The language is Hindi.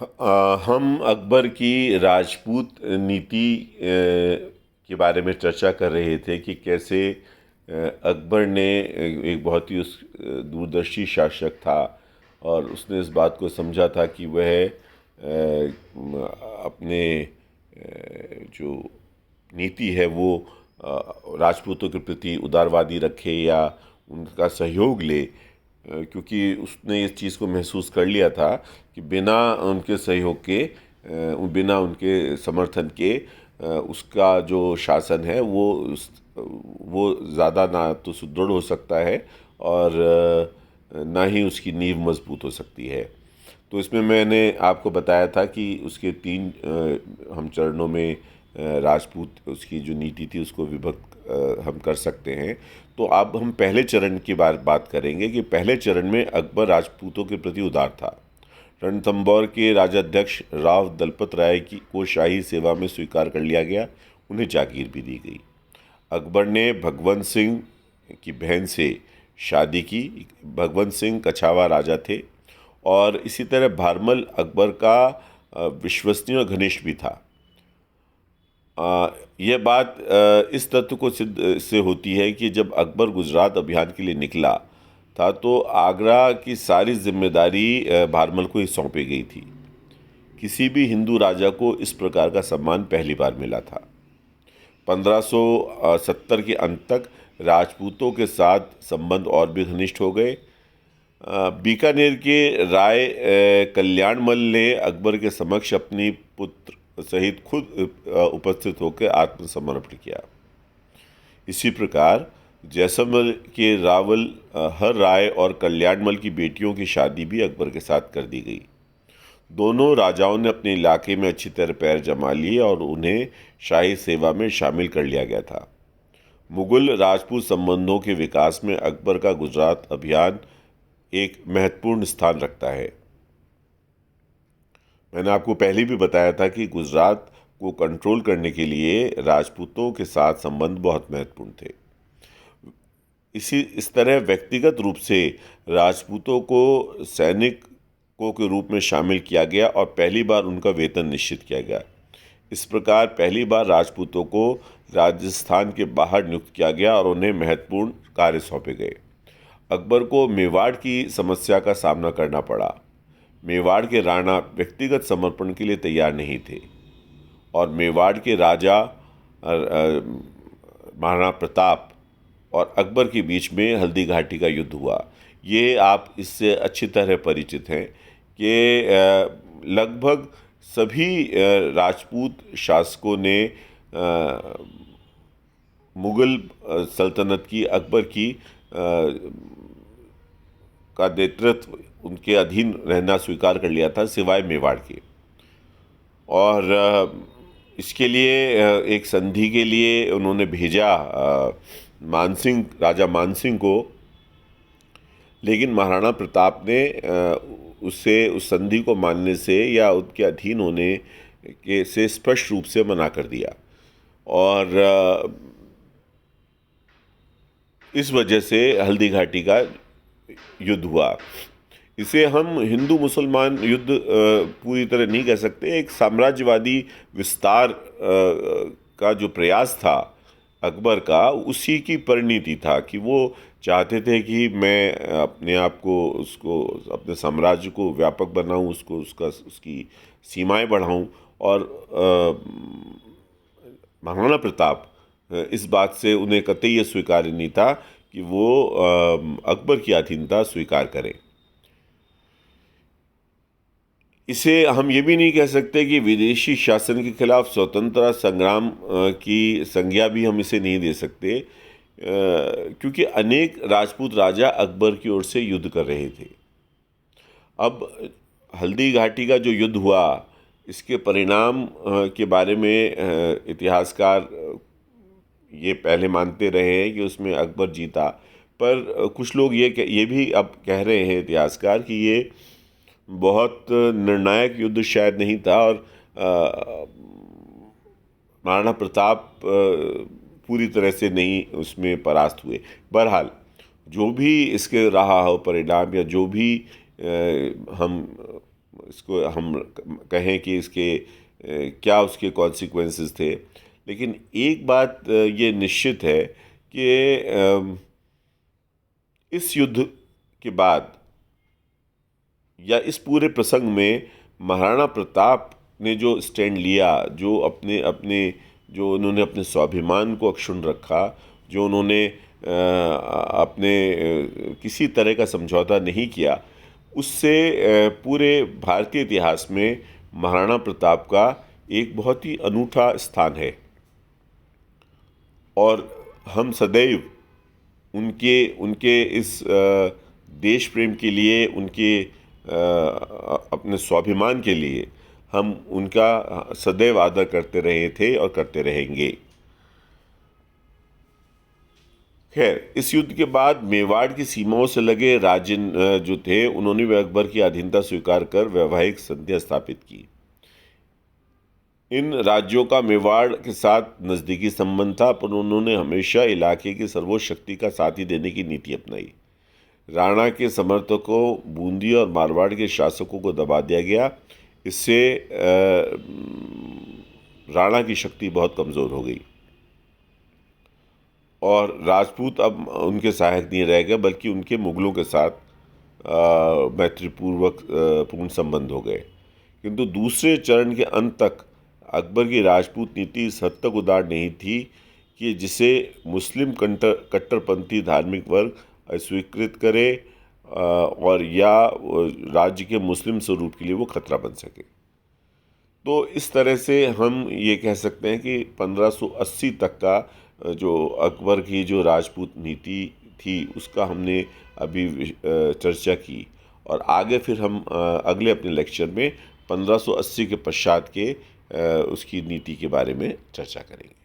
हम अकबर की राजपूत नीति के बारे में चर्चा कर रहे थे कि कैसे अकबर ने एक बहुत ही दूरदर्शी शासक था और उसने इस बात को समझा था कि वह अपने जो नीति है वो राजपूतों के प्रति उदारवादी रखे या उनका सहयोग ले, क्योंकि उसने इस चीज़ को महसूस कर लिया था कि बिना उनके सहयोग के, बिना उनके समर्थन के उसका जो शासन है वो ज़्यादा ना तो सुदृढ़ हो सकता है और ना ही उसकी नींव मजबूत हो सकती है। तो इसमें मैंने आपको बताया था कि उसके तीन हम चरणों में राजपूत उसकी जो नीति थी उसको विभक्त हम कर सकते हैं। तो अब हम पहले चरण की बात करेंगे कि पहले चरण में अकबर राजपूतों के प्रति उदार था। रणथंभौर के राजाध्यक्ष राव दलपत राय की को शाही सेवा में स्वीकार कर लिया गया, उन्हें जागीर भी दी गई। अकबर ने भगवंत सिंह की बहन से शादी की। भगवंत सिंह कछावा राजा थे और इसी तरह भारमल अकबर का विश्वसनीय और घनिष्ठ भी था। यह बात इस तथ्य को सिद्ध से होती है कि जब अकबर गुजरात अभियान के लिए निकला था तो आगरा की सारी जिम्मेदारी भारमल को ही सौंपी गई थी। किसी भी हिंदू राजा को इस प्रकार का सम्मान पहली बार मिला था। 1570 के अंत तक राजपूतों के साथ संबंध और भी घनिष्ठ हो गए। बीकानेर के राय कल्याणमल ने अकबर के समक्ष अपनी पुत्र सहित खुद उपस्थित होकर आत्मसमर्पण किया। इसी प्रकार जैसलमेर के रावल हर राय और कल्याणमल की बेटियों की शादी भी अकबर के साथ कर दी गई। दोनों राजाओं ने अपने इलाके में अच्छी तरह पैर जमा लिए और उन्हें शाही सेवा में शामिल कर लिया गया था। मुगल राजपूत संबंधों के विकास में अकबर का गुजरात अभियान एक महत्वपूर्ण स्थान रखता है। मैंने आपको पहले भी बताया था कि गुजरात को कंट्रोल करने के लिए राजपूतों के साथ संबंध बहुत महत्वपूर्ण थे। इस तरह व्यक्तिगत रूप से राजपूतों को सैनिकों के रूप में शामिल किया गया और पहली बार उनका वेतन निश्चित किया गया। इस प्रकार पहली बार राजपूतों को राजस्थान के बाहर नियुक्त किया गया और उन्हें महत्वपूर्ण कार्य सौंपे गए। अकबर को मेवाड़ की समस्या का सामना करना पड़ा। मेवाड़ के राणा व्यक्तिगत समर्पण के लिए तैयार नहीं थे और मेवाड़ के राजा महाराणा प्रताप और अकबर के बीच में हल्दी घाटी का युद्ध हुआ। ये आप इससे अच्छी तरह परिचित हैं कि लगभग सभी राजपूत शासकों ने मुग़ल सल्तनत की अकबर की का नेतृत्व उनके अधीन रहना स्वीकार कर लिया था, सिवाय मेवाड़ के। और इसके लिए एक संधि के लिए उन्होंने भेजा मानसिंह, राजा मानसिंह को, लेकिन महाराणा प्रताप ने उससे उस संधि को मानने से या उनके अधीन होने के से स्पष्ट रूप से मना कर दिया और इस वजह से हल्दी घाटी का युद्ध हुआ। इसे हम हिंदू मुसलमान युद्ध पूरी तरह नहीं कह सकते। एक साम्राज्यवादी विस्तार का जो प्रयास था अकबर का, उसी की परिणति था कि वो चाहते थे कि मैं अपने आप को उसको अपने साम्राज्य को व्यापक बनाऊं, उसकी सीमाएं बढ़ाऊं और महाराणा प्रताप इस बात से उन्हें कतई ये स्वीकार्य नहीं था कि वो अकबर की अधीनता स्वीकार करें। इसे हम ये भी नहीं कह सकते कि विदेशी शासन के खिलाफ स्वतंत्रता संग्राम की संज्ञा भी हम इसे नहीं दे सकते, क्योंकि अनेक राजपूत राजा अकबर की ओर से युद्ध कर रहे थे। अब हल्दी घाटी का जो युद्ध हुआ, इसके परिणाम के बारे में इतिहासकार ये पहले मानते रहे हैं कि उसमें अकबर जीता, पर कुछ लोग ये भी अब कह रहे हैं इतिहासकार कि ये बहुत निर्णायक युद्ध शायद नहीं था और महाराणा प्रताप पूरी तरह से नहीं उसमें परास्त हुए। बहरहाल जो भी इसके रहा हो परिणाम या जो भी हम इसको हम कहें कि इसके क्या उसके कॉन्सिक्वेंसेस थे, लेकिन एक बात ये निश्चित है कि इस युद्ध के बाद या इस पूरे प्रसंग में महाराणा प्रताप ने जो स्टैंड लिया, जो अपने अपने जो उन्होंने अपने स्वाभिमान को अक्षुण्ण रखा, जो उन्होंने अपने किसी तरह का समझौता नहीं किया, उससे पूरे भारतीय इतिहास में महाराणा प्रताप का एक बहुत ही अनूठा स्थान है। और हम सदैव उनके उनके इस देश प्रेम के लिए, उनके अपने स्वाभिमान के लिए हम उनका सदैव आदर करते रहे थे और करते रहेंगे। खैर, इस युद्ध के बाद मेवाड़ की सीमाओं से लगे राज्य जो थे, उन्होंने भी अकबर की अधीनता स्वीकार कर वैवाहिक संधियां स्थापित की। इन राज्यों का मेवाड़ के साथ नज़दीकी संबंध था, पर उन्होंने हमेशा इलाके की सर्वोच्च शक्ति का साथ ही देने की नीति अपनाई। राणा के समर्थकों, बूंदी और मारवाड़ के शासकों को दबा दिया गया। इससे राणा की शक्ति बहुत कमज़ोर हो गई और राजपूत अब उनके सहायक नहीं रह गए, बल्कि उनके मुगलों के साथ मैत्रीपूर्वक पूर्ण संबंध हो गए। किंतु दूसरे चरण के अंत तक अकबर की राजपूत नीति इस हद तक उदार नहीं थी कि जिसे मुस्लिम कट्टरपंथी धार्मिक वर्ग अस्वीकृत करे और या राज्य के मुस्लिम स्वरूप के लिए वो खतरा बन सके। तो इस तरह से हम ये कह सकते हैं कि 1580 तक का जो अकबर की जो राजपूत नीति थी उसका हमने अभी चर्चा की, और आगे फिर हम अगले अपने लेक्चर में 1580 के पश्चात के उसकी नीति के बारे में चर्चा करेंगे।